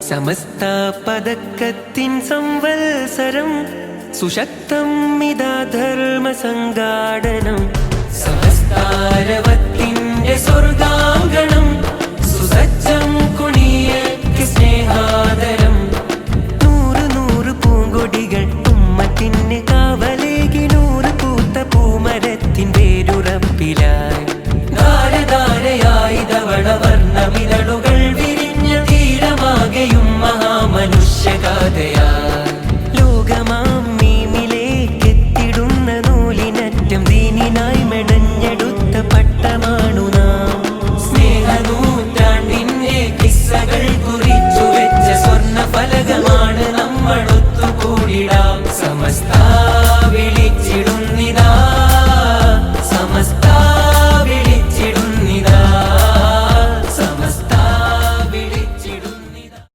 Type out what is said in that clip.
സമസ്ത പദക്കത്തിൻ സംവത്സരം സുശക്തം ഇതാ ധർമ്മസംഘാടനം സമസ്താരവത്തിന്റെ സ്വർഗാങ്കണം സുസജ്ജം കുണിയക്ക് സ്നേഹാദരം നൂറ് നൂറ് പൂങ്കൊടികൾ ഉമ്മത്തിന് കാവലേകി നൂറ് പൂത്ത പൂമരത്തിൻ വേരുറപ്പിലായി ധാരധാരയായി ധവളവർണ്ണമിതളുകൾ വിരിഞ്ഞ തീരമാകെയും മഹാമനുഷ്യഗാഥയായി